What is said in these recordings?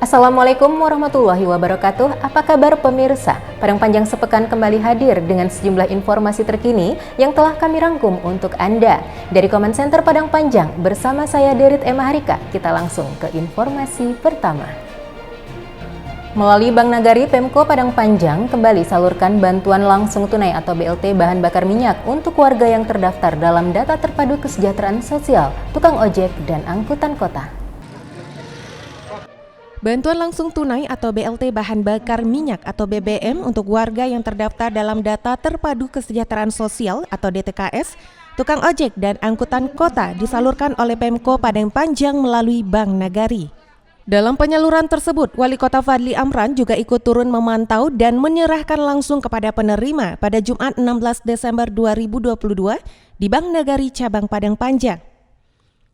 Assalamualaikum warahmatullahi wabarakatuh. Apa kabar pemirsa? Padang Panjang Sepekan kembali hadir dengan sejumlah informasi terkini yang telah kami rangkum untuk Anda. Dari Comment Center Padang Panjang, bersama saya Derit Emma Harika, kita langsung ke informasi pertama. Melalui Bank Nagari, Pemko Padang Panjang kembali salurkan bantuan langsung tunai atau BLT bahan bakar minyak untuk warga yang terdaftar dalam data terpadu kesejahteraan sosial, tukang ojek, dan angkutan kota. Bantuan langsung tunai atau BLT bahan bakar minyak atau BBM untuk warga yang terdaftar dalam data terpadu kesejahteraan sosial atau DTKS, tukang ojek dan angkutan kota disalurkan oleh Pemko Padang Panjang melalui Bank Nagari. Dalam penyaluran tersebut, Wali Kota Fadli Amran juga ikut turun memantau dan menyerahkan langsung kepada penerima pada Jumat 16 Desember 2022 di Bank Nagari Cabang Padang Panjang.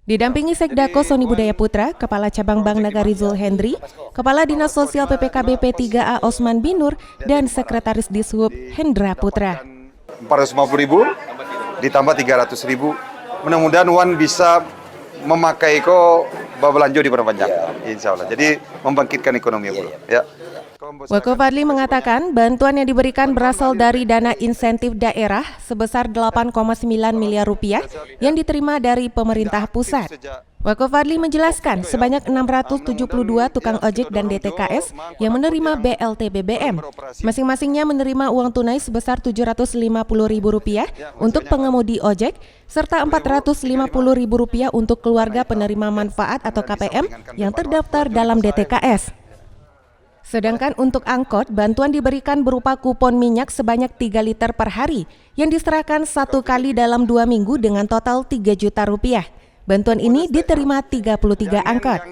Didampingi Sekdako Soni Budaya Putra, Kepala Cabang Bank Nagari Zul Hendri, Kepala Dinas Sosial PPKB P3A Osman Binur, dan Sekretaris Dishub Hendra Putra. 450.000 ditambah 300.000. Mudah-mudahan Wan bisa memakai belanja di Padang Panjang, insya Allah. Jadi membangkitkan ekonomi dulu. Ya. Wako Fadli mengatakan bantuan yang diberikan berasal dari dana insentif daerah sebesar 8,9 miliar rupiah yang diterima dari pemerintah pusat. Wako Fadli menjelaskan sebanyak 672 tukang ojek dan DTKS yang menerima BLT BBM. Masing-masingnya menerima uang tunai sebesar Rp750.000 untuk pengemudi ojek serta Rp450.000 untuk keluarga penerima manfaat atau KPM yang terdaftar dalam DTKS. Sedangkan untuk angkot, bantuan diberikan berupa kupon minyak sebanyak 3 liter per hari yang diserahkan 1 kali dalam 2 minggu dengan total 3 juta rupiah. Bantuan ini diterima 33 angkot.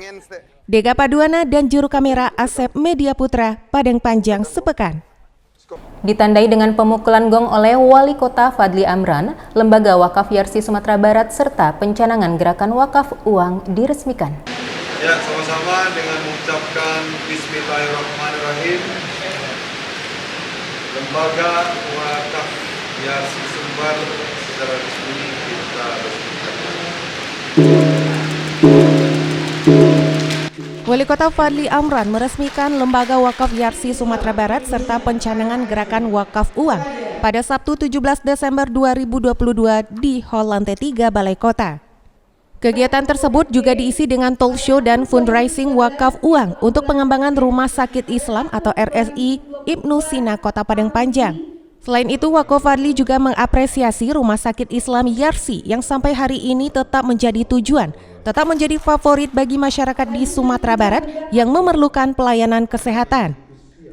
Dega Paduana dan juru kamera Asep Media Putra, Padang Panjang Sepekan. Ditandai dengan pemukulan gong oleh Wali Kota Fadli Amran, Lembaga Wakaf Yarsi Sumatera Barat serta pencanangan gerakan wakaf uang diresmikan. Ya, sama-sama dengan mengucapkan Bismillahirrahmanirrahim. Lembaga Wakaf Yarsi Sumbar secara resmi kita resmikan. Wali Kota Fadli Amran meresmikan Lembaga Wakaf Yarsi Sumatera Barat serta pencanangan gerakan wakaf uang pada Sabtu 17 Desember 2022 di Hall Lantai 3 Balai Kota. Kegiatan tersebut juga diisi dengan talk show dan fundraising wakaf uang untuk pengembangan Rumah Sakit Islam atau RSI Ibnu Sina Kota Padang Panjang. Selain itu, Wako Fadli juga mengapresiasi Rumah Sakit Islam Yarsi yang sampai hari ini tetap menjadi tujuan, tetap menjadi favorit bagi masyarakat di Sumatera Barat yang memerlukan pelayanan kesehatan.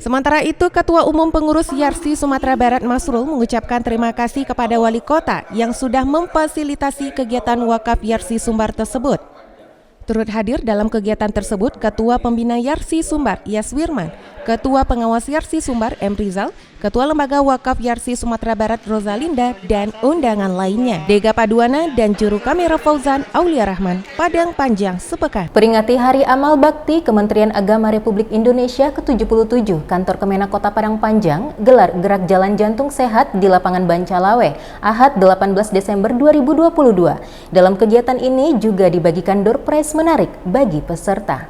Sementara itu, Ketua Umum Pengurus Yarsi Sumatera Barat Masrul mengucapkan terima kasih kepada Wali Kota yang sudah memfasilitasi kegiatan wakaf Yarsi Sumbar tersebut. Turut hadir dalam kegiatan tersebut Ketua Pembina Yarsi Sumbar Yaswirman, Ketua Pengawas Yarsi Sumbar M. Rizal, Ketua Lembaga Wakaf Yarsi Sumatera Barat Rosalinda, dan undangan lainnya. Dega Paduana dan juru kamera Fauzan Aulia Rahman, Padang Panjang Sepekan. Peringati Hari Amal Bakti Kementerian Agama Republik Indonesia ke-77, Kantor Kemenak Kota Padang Panjang gelar gerak jalan jantung sehat di lapangan Bancalawe, Ahad 18 Desember 2022. Dalam kegiatan ini juga dibagikan door prize menarik bagi peserta.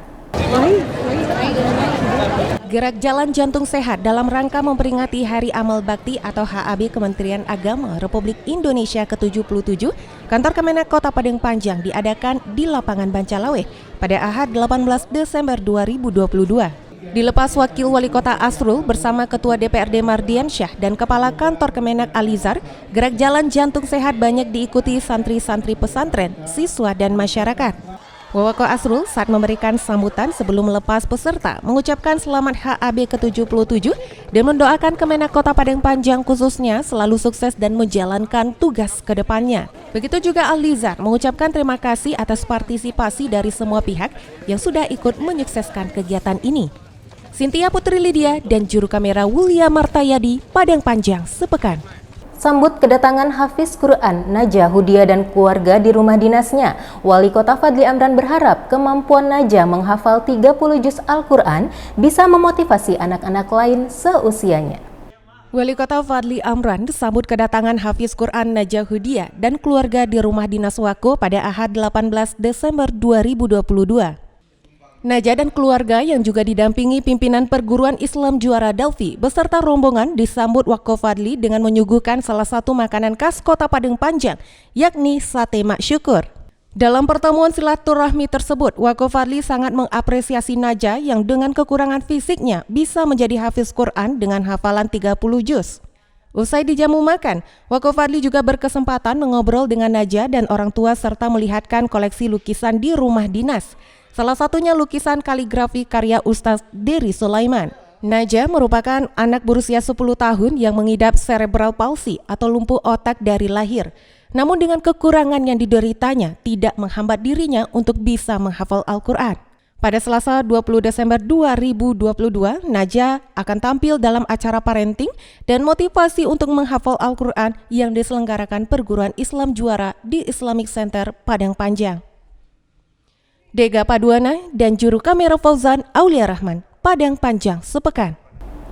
Gerak jalan jantung sehat dalam rangka memperingati Hari Amal Bakti atau HAB Kementerian Agama Republik Indonesia ke-77, Kantor Kemenak Kota Padang Panjang diadakan di lapangan Bancalawe pada Ahad 18 Desember 2022. Dilepas Wakil Wali Kota Asrul bersama Ketua DPRD Mardiansyah dan Kepala Kantor Kemenak Alizar, gerak jalan jantung sehat banyak diikuti santri-santri pesantren, siswa dan masyarakat. Wawako Asrul saat memberikan sambutan sebelum melepas peserta mengucapkan selamat HAB ke-77 dan mendoakan Kemenak Kota Padang Panjang khususnya selalu sukses dan menjalankan tugas ke depannya. Begitu juga Alizar mengucapkan terima kasih atas partisipasi dari semua pihak yang sudah ikut menyukseskan kegiatan ini. Cynthia Putri Lydia dan juru kamera William Martayadi, Padang Panjang Sepekan. Sambut kedatangan Hafiz Quran Najah Hudia dan keluarga di rumah dinasnya, Wali Kota Fadli Amran berharap kemampuan Najah menghafal 30 juz Al-Quran bisa memotivasi anak-anak lain seusianya. Wali Kota Fadli Amran disambut kedatangan Hafiz Quran Najah Hudia dan keluarga di rumah dinas Wako pada Ahad 18 Desember 2022. Naja dan keluarga yang juga didampingi pimpinan perguruan Islam Juara Delvi beserta rombongan disambut Waqo Fadli dengan menyuguhkan salah satu makanan khas Kota Padang Panjang, yakni sate mak syukur. Dalam pertemuan silaturahmi tersebut, Waqo Fadli sangat mengapresiasi Naja yang dengan kekurangan fisiknya bisa menjadi hafiz Quran dengan hafalan 30 juz. Usai dijamu makan, Waqo Fadli juga berkesempatan mengobrol dengan Naja dan orang tua serta melihatkan koleksi lukisan di rumah dinas. Salah satunya lukisan kaligrafi karya Ustaz Dery Sulaiman. Naja merupakan anak berusia 10 tahun yang mengidap cerebral palsy atau lumpuh otak dari lahir. Namun dengan kekurangan yang dideritanya tidak menghambat dirinya untuk bisa menghafal Al-Quran. Pada Selasa 20 Desember 2022, Naja akan tampil dalam acara parenting dan motivasi untuk menghafal Al-Quran yang diselenggarakan Perguruan Islam Juara di Islamic Center Padang Panjang. Dega Paduana dan juru kamera Fauzan Aulia Rahman, Padang Panjang sepekan.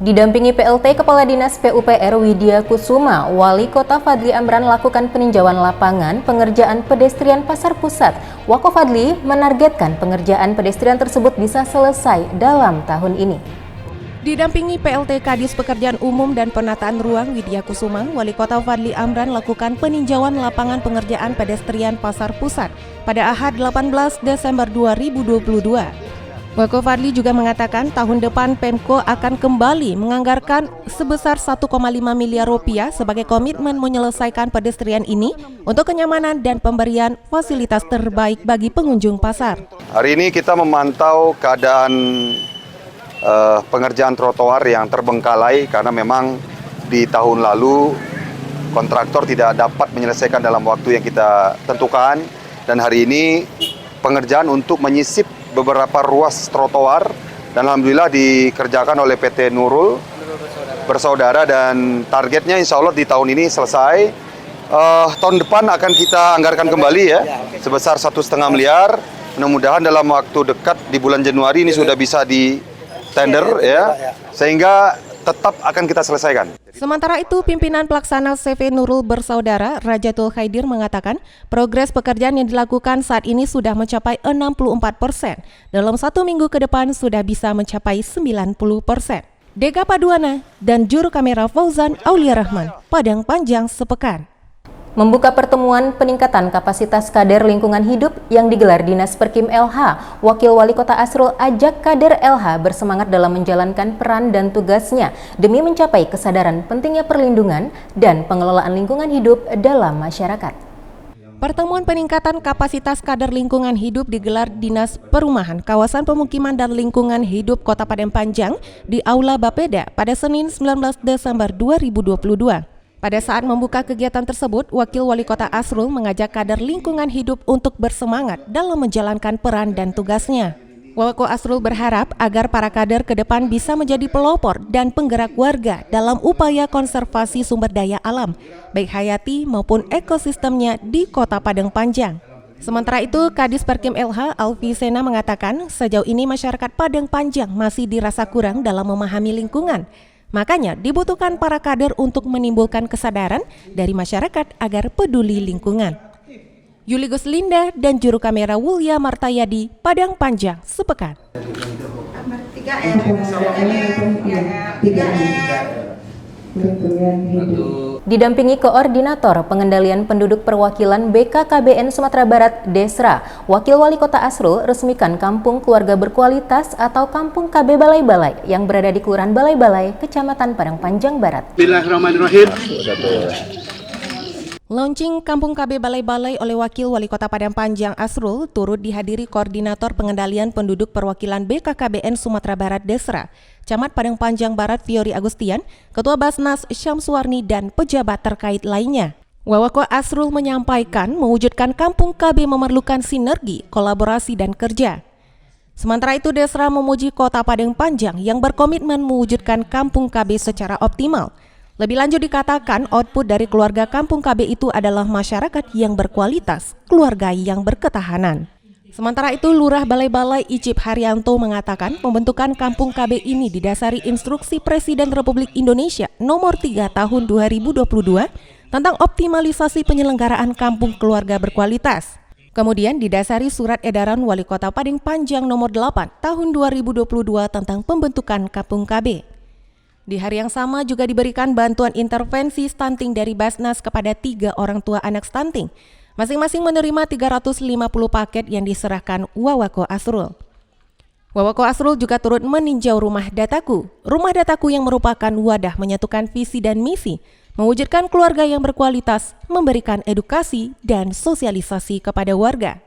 Didampingi PLT Kepala Dinas PUPR Widya Kusuma, Wali Kota Fadli Amran lakukan peninjauan lapangan pengerjaan pedestrian Pasar Pusat. Waqo Fadli menargetkan pengerjaan pedestrian tersebut bisa selesai dalam tahun ini. Didampingi PLT Kadis Pekerjaan Umum dan Penataan Ruang Widya Kusuma, Wali Kota Fadli Amran lakukan peninjauan lapangan pengerjaan pedestrian Pasar Pusat pada Ahad 18 Desember 2022. Waqo Fadli juga mengatakan tahun depan Pemko akan kembali menganggarkan sebesar 1,5 miliar rupiah sebagai komitmen menyelesaikan pedestrian ini untuk kenyamanan dan pemberian fasilitas terbaik bagi pengunjung pasar. Hari ini kita memantau keadaan pengerjaan trotoar yang terbengkalai karena memang di tahun lalu kontraktor tidak dapat menyelesaikan dalam waktu yang kita tentukan, dan hari ini pengerjaan untuk menyisip beberapa ruas trotoar dan alhamdulillah dikerjakan oleh PT Nurul Bersaudara dan targetnya insya Allah di tahun ini selesai. Tahun depan akan kita anggarkan kembali ya sebesar 1,5 miliar. Mudah-mudahan dalam waktu dekat di bulan Januari ini sudah bisa di tender ya, sehingga tetap akan kita selesaikan. Sementara itu, pimpinan pelaksana CV Nurul Bersaudara, Rajatul Khaidir mengatakan progres pekerjaan yang dilakukan saat ini sudah mencapai 64%. Dalam 1 minggu ke depan sudah bisa mencapai 90%. Dega Paduana dan juru kamera Fauzan Aulia Rahman, Padang Panjang sepekan. Membuka pertemuan peningkatan kapasitas kader lingkungan hidup yang digelar Dinas Perkim LH, Wakil Wali Kota Asrul ajak kader LH bersemangat dalam menjalankan peran dan tugasnya demi mencapai kesadaran pentingnya perlindungan dan pengelolaan lingkungan hidup dalam masyarakat. Pertemuan peningkatan kapasitas kader lingkungan hidup digelar Dinas Perumahan, Kawasan Pemukiman dan Lingkungan Hidup Kota Padang Panjang di Aula Bapeda pada Senin 19 Desember 2022. Pada saat membuka kegiatan tersebut, Wakil Wali Kota Asrul mengajak kader lingkungan hidup untuk bersemangat dalam menjalankan peran dan tugasnya. Wako Asrul berharap agar para kader ke depan bisa menjadi pelopor dan penggerak warga dalam upaya konservasi sumber daya alam, baik hayati maupun ekosistemnya di Kota Padang Panjang. Sementara itu, Kadis Perkim LH Alfi Sena mengatakan sejauh ini masyarakat Padang Panjang masih dirasa kurang dalam memahami lingkungan. Makanya dibutuhkan para kader untuk menimbulkan kesadaran dari masyarakat agar peduli lingkungan. Yuli Guslinda dan juru kamera Wulya Martayadi, Padang Panjang sepekan. Didampingi Koordinator Pengendalian Penduduk Perwakilan BKKBN Sumatera Barat Desra, Wakil Wali Kota Asrul resmikan Kampung Keluarga Berkualitas atau Kampung KB Balai-Balai yang berada di Kelurahan Balai-Balai, Kecamatan Padang Panjang Barat. Bismillahirrahmanirrahim. Launching Kampung KB Balai-Balai oleh Wakil Wali Kota Padang Panjang Asrul turut dihadiri Koordinator Pengendalian Penduduk Perwakilan BKKBN Sumatera Barat Desra, Camat Padang Panjang Barat Fiori Agustian, Ketua Basnas Syamsuwarni dan pejabat terkait lainnya. Wawako Asrul menyampaikan mewujudkan Kampung KB memerlukan sinergi, kolaborasi dan kerja. Sementara itu Desra memuji Kota Padang Panjang yang berkomitmen mewujudkan Kampung KB secara optimal. Lebih lanjut dikatakan output dari keluarga Kampung KB itu adalah masyarakat yang berkualitas, keluarga yang berketahanan. Sementara itu Lurah Balai-Balai Icip Haryanto mengatakan pembentukan Kampung KB ini didasari instruksi Presiden Republik Indonesia nomor 3 tahun 2022 tentang optimalisasi penyelenggaraan kampung keluarga berkualitas. Kemudian didasari surat edaran Wali Kota Padang Panjang nomor 8 tahun 2022 tentang pembentukan Kampung KB. Di hari yang sama juga diberikan bantuan intervensi stunting dari Basnas kepada 3 orang tua anak stunting. Masing-masing menerima 350 paket yang diserahkan Wawako Asrul. Wawako Asrul juga turut meninjau Rumah Dataku. Rumah Dataku yang merupakan wadah menyatukan visi dan misi, mewujudkan keluarga yang berkualitas, memberikan edukasi dan sosialisasi kepada warga.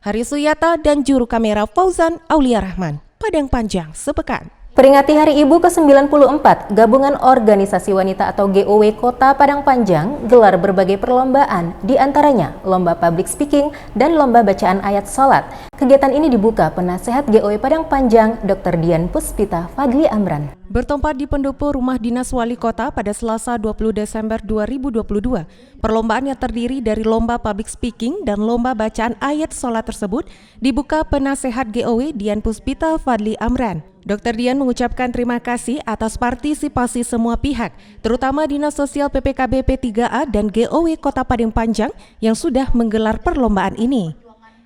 Hari Suyata dan juru kamera Fauzan Aulia Rahman, Padang Panjang sepekan. Peringati Hari Ibu ke-94, Gabungan Organisasi Wanita atau GOW Kota Padang Panjang gelar berbagai perlombaan, diantaranya Lomba Public Speaking dan Lomba Bacaan Ayat Salat. Kegiatan ini dibuka Penasehat GOW Padang Panjang, Dr. Dian Puspita Fadli Amran. Bertempat di pendopo Rumah Dinas Wali Kota pada Selasa 20 Desember 2022, perlombaan yang terdiri dari Lomba Public Speaking dan Lomba Bacaan Ayat Salat tersebut dibuka Penasehat GOW Dian Puspita Fadli Amran. Dr. Dian mengucapkan terima kasih atas partisipasi semua pihak, terutama Dinas Sosial PPKB P3A dan GOW Kota Padang Panjang yang sudah menggelar perlombaan ini.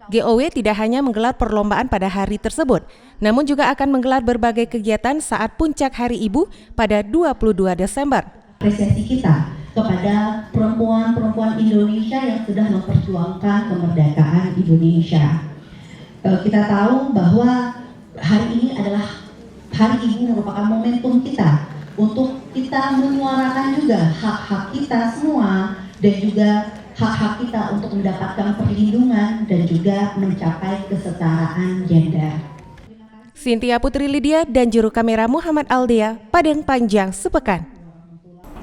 GOW tidak hanya menggelar perlombaan pada hari tersebut, namun juga akan menggelar berbagai kegiatan saat puncak Hari Ibu pada 22 Desember. Apresiasi kita kepada perempuan-perempuan Indonesia yang sudah memperjuangkan kemerdekaan Indonesia. Kita tahu bahwa hari ini adalah Hari Ibu merupakan momentum kita untuk kita menyuarakan juga hak-hak kita semua dan juga hak-hak kita untuk mendapatkan perlindungan dan juga mencapai kesetaraan gender. Cynthia Putri Lydia dan juru kamera Muhammad Aldea, Padang Panjang sepekan.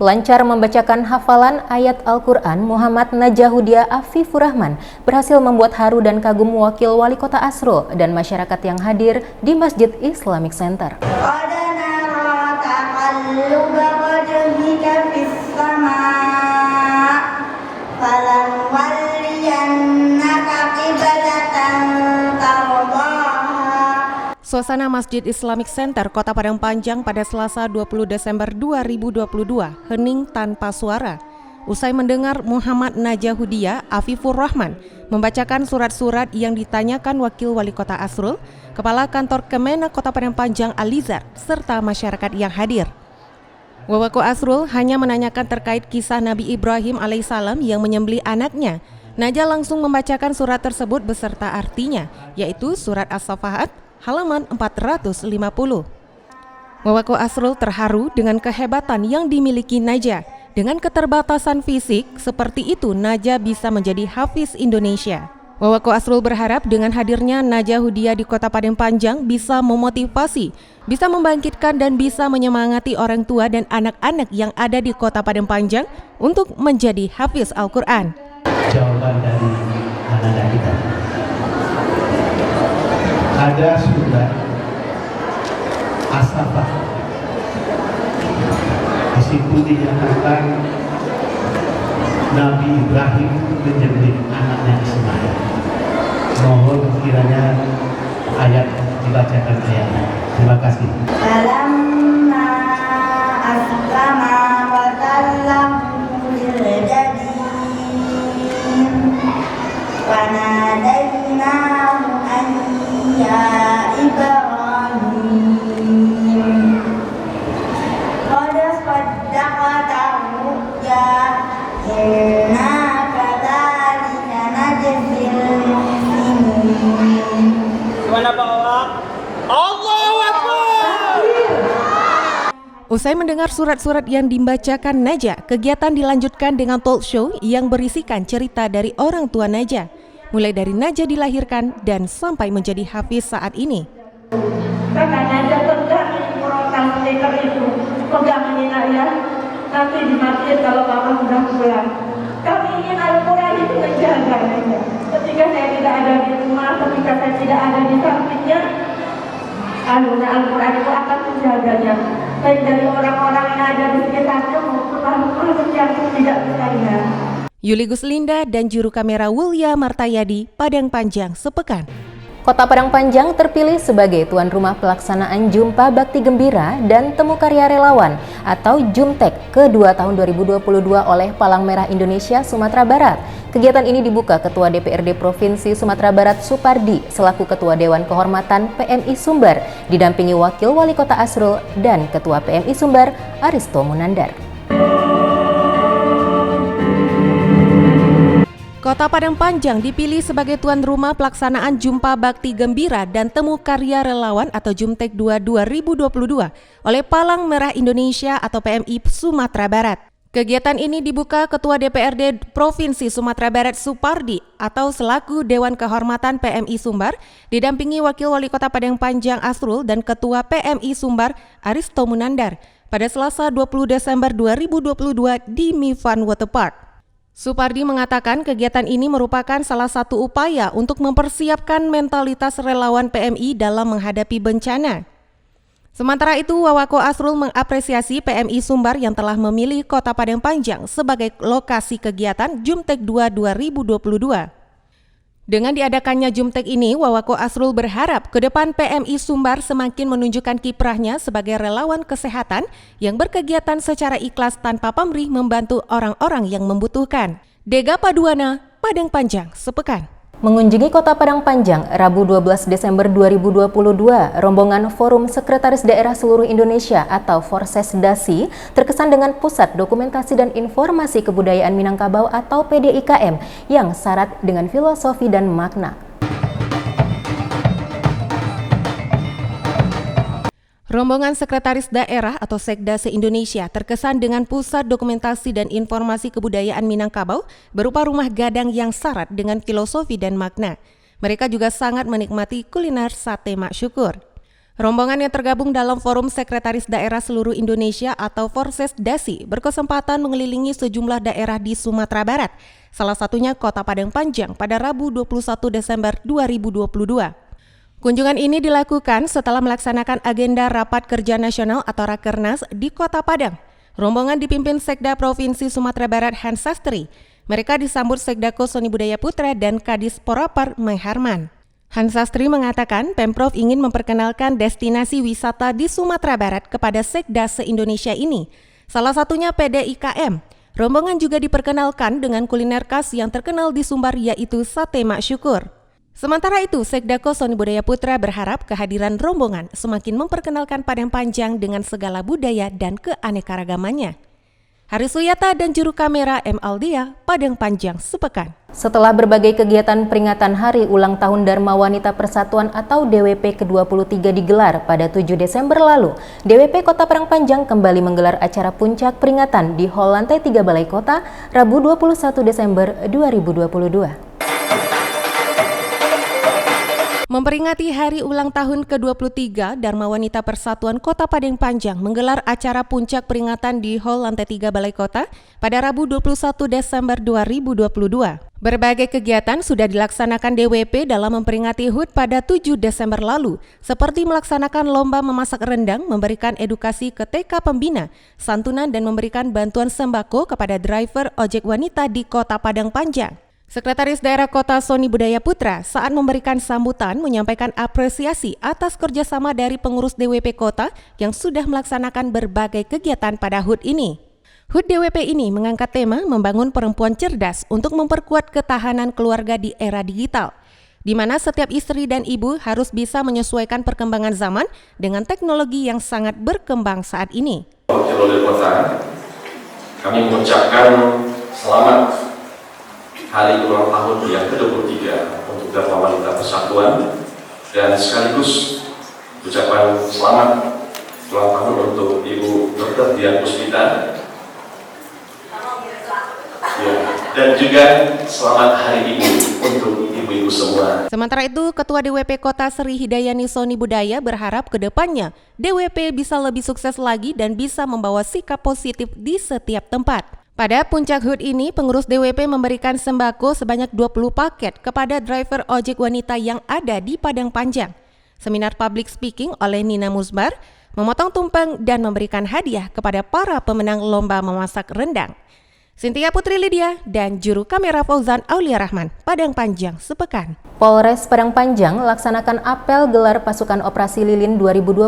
Lancar membacakan hafalan ayat Al-Quran, Muhammad Najahudia Afifur Rahman berhasil membuat haru dan kagum Wakil Wali Kota Asrul dan masyarakat yang hadir di Masjid Islamic Center. Suasana Masjid Islamic Center Kota Padang Panjang pada Selasa 20 Desember 2022 hening tanpa suara. Usai mendengar Muhammad Najahudia Afifur Rahman membacakan surat-surat yang ditanyakan Wakil Wali Kota Asrul, Kepala Kantor Kemenak Kota Padang Panjang Alizar, serta masyarakat yang hadir. Wawako Asrul hanya menanyakan terkait kisah Nabi Ibrahim alaihissalam yang menyembelih anaknya. Naja langsung membacakan surat tersebut beserta artinya, yaitu surat As-Safahat halaman 450. Wawako Asrul terharu dengan kehebatan yang dimiliki Naja. Dengan keterbatasan fisik seperti itu, Naja bisa menjadi hafiz Indonesia. Wawako Asrul berharap dengan hadirnya Najahudia di Kota Padang Panjang bisa memotivasi, bisa membangkitkan dan bisa menyemangati orang tua dan anak-anak yang ada di Kota Padang Panjang untuk menjadi hafiz Al-Quran. Jawaban dari anak-anak kita. Ada surat As-Safahat. Di situ dinyatakan Nabi Ibrahim menyembelih anaknya Ismail. Mohon kiranya ayat dibacakan ayatnya. Terima kasih. Falamma aslama wa tallahu lil-jabin wa nadainahu an ya Ibrahim qad saddaqta ru'ya inna kadzalika najzil muhsinin. Gimana Pak Wak? Allahu Akbar! Usai mendengar surat-surat yang dibacakan Naja, kegiatan dilanjutkan dengan talk show yang berisikan cerita dari orang tua Naja, mulai dari Naja dilahirkan dan sampai menjadi hafiz saat ini. Bahkan Naja pegang murotal stiker itu, pegang ini nak ya, nanti dimatiin kalau Bapak sudah pulang. Kami ingin Al-Quran itu menjaga Naja. Ketika saya tidak ada di rumah, ketika saya tidak ada di sampingnya, Al-Quran itu akan menjaganya. Baik dari orang-orang yang ada di sekitarnya maupun makhluk yang tidak berkarya. Yuli Guslinda dan juru kamera Wulya Martayadi, Padang Panjang sepekan. Kota Padang Panjang terpilih sebagai tuan rumah pelaksanaan Jumpa Bakti Gembira dan Temu Karya Relawan atau Jumtek ke-2 tahun 2022 oleh Palang Merah Indonesia Sumatera Barat. Kegiatan ini dibuka Ketua DPRD Provinsi Sumatera Barat Supardi selaku Ketua Dewan Kehormatan PMI Sumbar, didampingi Wakil Wali Kota Asrul dan Ketua PMI Sumbar Aristo Munandar. Kota Padang Panjang dipilih sebagai tuan rumah pelaksanaan Jumpa Bakti Gembira dan Temu Karya Relawan atau Jumtek 2 2022 oleh Palang Merah Indonesia atau PMI Sumatera Barat. Kegiatan ini dibuka Ketua DPRD Provinsi Sumatera Barat Supardi atau selaku Dewan Kehormatan PMI Sumbar, didampingi Wakil Wali Kota Padang Panjang Asrul dan Ketua PMI Sumbar Aristo Munandar pada Selasa 20 Desember 2022 di Mifan Waterpark. Supardi mengatakan kegiatan ini merupakan salah satu upaya untuk mempersiapkan mentalitas relawan PMI dalam menghadapi bencana. Sementara itu, Wawako Asrul mengapresiasi PMI Sumbar yang telah memilih Kota Padang Panjang sebagai lokasi kegiatan Jumtek 2 2022. Dengan diadakannya Jumtek ini, Wawako Asrul berharap ke depan PMI Sumbar semakin menunjukkan kiprahnya sebagai relawan kesehatan yang berkegiatan secara ikhlas tanpa pamrih membantu orang-orang yang membutuhkan. Dega Paduana, Padang Panjang, sepekan. Mengunjungi Kota Padang Panjang, Rabu 12 Desember 2022, rombongan Forum Sekretaris Daerah Seluruh Indonesia atau Forsesdasi terkesan dengan Pusat Dokumentasi dan Informasi Kebudayaan Minangkabau atau PDIKM yang syarat dengan filosofi dan makna. Rombongan Sekretaris Daerah atau Sekda se-Indonesia terkesan dengan Pusat Dokumentasi dan Informasi Kebudayaan Minangkabau berupa rumah gadang yang syarat dengan filosofi dan makna. Mereka juga sangat menikmati kuliner sate mak syukur. Rombongan yang tergabung dalam Forum Sekretaris Daerah Seluruh Indonesia atau Forsesdasi berkesempatan mengelilingi sejumlah daerah di Sumatera Barat, salah satunya Kota Padang Panjang pada Rabu 21 Desember 2022. Kunjungan ini dilakukan setelah melaksanakan agenda Rapat Kerja Nasional atau Rakernas di Kota Padang. Rombongan dipimpin Sekda Provinsi Sumatera Barat Hans Sastri. Mereka disambut Sekdako Soni Budaya Putra dan Kadis Porapar Maiharman. Hans Sastri mengatakan Pemprov ingin memperkenalkan destinasi wisata di Sumatera Barat kepada Sekda se-Indonesia ini. Salah satunya PDIKM. Rombongan juga diperkenalkan dengan kuliner khas yang terkenal di Sumbar yaitu sate mak syukur. Sementara itu, Sekdako Soni Budaya Putra berharap kehadiran rombongan semakin memperkenalkan Padang Panjang dengan segala budaya dan keanekaragamannya. Hari Suyata dan juru kamera M. Aldia, Padang Panjang, sepekan. Setelah berbagai kegiatan peringatan Hari Ulang Tahun Dharma Wanita Persatuan atau DWP ke-23 digelar pada 7 Desember lalu, DWP Kota Padang Panjang kembali menggelar acara puncak peringatan di Hall Lantai 3 Balai Kota, Rabu 21 Desember 2022. Memperingati Hari Ulang Tahun ke-23, Dharma Wanita Persatuan Kota Padang Panjang menggelar acara puncak peringatan di Hall Lantai 3 Balai Kota pada Rabu 21 Desember 2022. Berbagai kegiatan sudah dilaksanakan DWP dalam memperingati HUT pada 7 Desember lalu, seperti melaksanakan lomba memasak rendang, memberikan edukasi ke TK Pembina, santunan dan memberikan bantuan sembako kepada driver ojek wanita di Kota Padang Panjang. Sekretaris Daerah Kota Soni Budaya Putra saat memberikan sambutan menyampaikan apresiasi atas kerjasama dari pengurus DWP Kota yang sudah melaksanakan berbagai kegiatan pada HUT ini. HUT DWP ini mengangkat tema membangun perempuan cerdas untuk memperkuat ketahanan keluarga di era digital, di mana setiap istri dan ibu harus bisa menyesuaikan perkembangan zaman dengan teknologi yang sangat berkembang saat ini. Wakil Kota, kami mengucapkan selamat Hari Ulang Tahun yang ke-23 untuk Dharma Wanita Persatuan dan sekaligus ucapan selamat ulang tahun untuk Ibu Dr. Dian Puspita ya, dan juga selamat Hari Ibu untuk ibu-ibu semua. Sementara itu, Ketua DWP Kota Sri Hidayani Soni Budaya berharap ke depannya DWP bisa lebih sukses lagi dan bisa membawa sikap positif di setiap tempat. Pada puncak HUT ini, pengurus DWP memberikan sembako sebanyak 20 paket kepada driver ojek wanita yang ada di Padang Panjang. Seminar public speaking oleh Nina Musbar, memotong tumpeng dan memberikan hadiah kepada para pemenang lomba memasak rendang. Cynthia Putri Lydia dan juru kamera Fauzan Aulia Rahman, Padang Panjang sepekan. Polres Padang Panjang laksanakan apel gelar pasukan operasi lilin 2022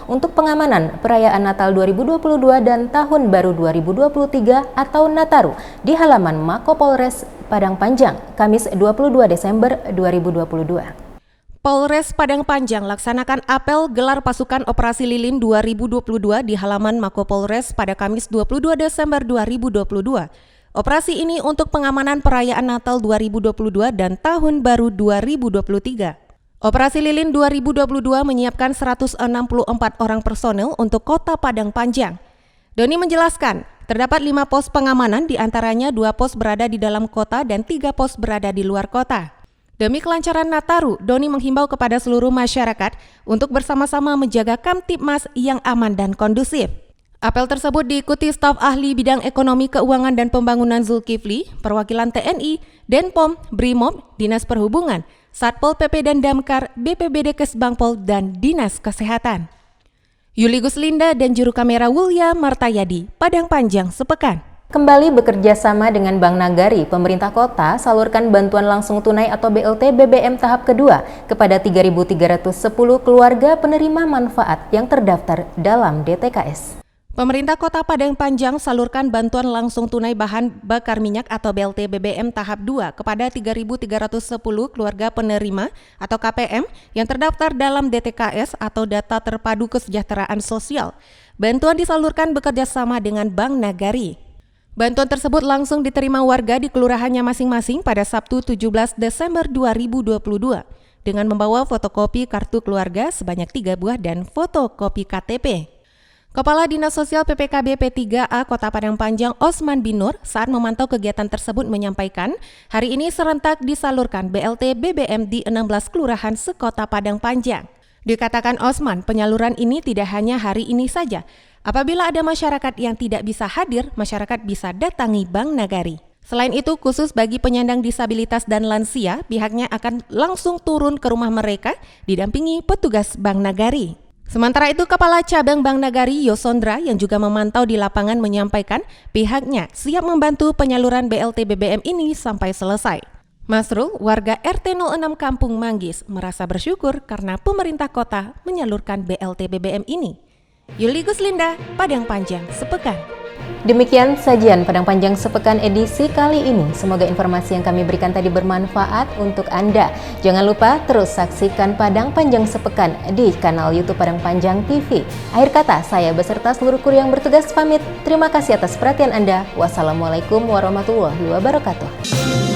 untuk pengamanan perayaan Natal 2022 dan Tahun Baru 2023 atau Nataru di halaman Mako Polres Padang Panjang, Kamis 22 Desember 2022. Polres Padang Panjang laksanakan apel gelar pasukan operasi lilin 2022 di halaman Mako Polres pada Kamis 22 Desember 2022. Operasi ini untuk pengamanan perayaan Natal 2022 dan Tahun Baru 2023. Operasi Lilin 2022 menyiapkan 164 orang personel untuk Kota Padang Panjang. Doni menjelaskan, terdapat 5 pos pengamanan, diantaranya 2 pos berada di dalam kota dan 3 pos berada di luar kota. Demi kelancaran Nataru, Doni menghimbau kepada seluruh masyarakat untuk bersama-sama menjaga Kamtibmas yang aman dan kondusif. Apel tersebut diikuti staf ahli bidang ekonomi, keuangan, dan pembangunan Zulkifli, perwakilan TNI, Denpom, Brimob, Dinas Perhubungan, Satpol PP dan Damkar, BPBD Kesbangpol, dan Dinas Kesehatan. Yuli Guslinda dan juru kamera Wulya Martayadi, Padang Panjang sepekan. Kembali bekerja sama dengan Bank Nagari, pemerintah kota salurkan bantuan langsung tunai atau BLT BBM tahap kedua kepada 3.310 keluarga penerima manfaat yang terdaftar dalam DTKS. Pemerintah Kota Padang Panjang salurkan bantuan langsung tunai bahan bakar minyak atau BLT BBM tahap 2 kepada 3.310 keluarga penerima atau KPM yang terdaftar dalam DTKS atau Data Terpadu Kesejahteraan Sosial. Bantuan disalurkan bekerja sama dengan Bank Nagari. Bantuan tersebut langsung diterima warga di kelurahannya masing-masing pada Sabtu 17 Desember 2022 dengan membawa fotokopi kartu keluarga sebanyak 3 buah dan fotokopi KTP. Kepala Dinas Sosial PPKB P3A Kota Padang Panjang Osman Binur saat memantau kegiatan tersebut menyampaikan, hari ini serentak disalurkan BLT BBM di 16 kelurahan sekota Padang Panjang. Dikatakan Osman, penyaluran ini tidak hanya hari ini saja. Apabila ada masyarakat yang tidak bisa hadir, masyarakat bisa datangi Bank Nagari. Selain itu, khusus bagi penyandang disabilitas dan lansia, pihaknya akan langsung turun ke rumah mereka didampingi petugas Bank Nagari. Sementara itu, Kepala Cabang Bank Nagari Yosondra yang juga memantau di lapangan menyampaikan pihaknya siap membantu penyaluran BLT BBM ini sampai selesai. Masrul, warga RT 06 Kampung Manggis, merasa bersyukur karena pemerintah kota menyalurkan BLT BBM ini. Yuli Guslinda, Padang Panjang sepekan. Demikian sajian Padang Panjang sepekan edisi kali ini. Semoga informasi yang kami berikan tadi bermanfaat untuk Anda. Jangan lupa terus saksikan Padang Panjang sepekan di kanal YouTube Padang Panjang TV. Akhir kata, saya beserta seluruh kru yang bertugas pamit. Terima kasih atas perhatian Anda. Wassalamualaikum warahmatullahi wabarakatuh.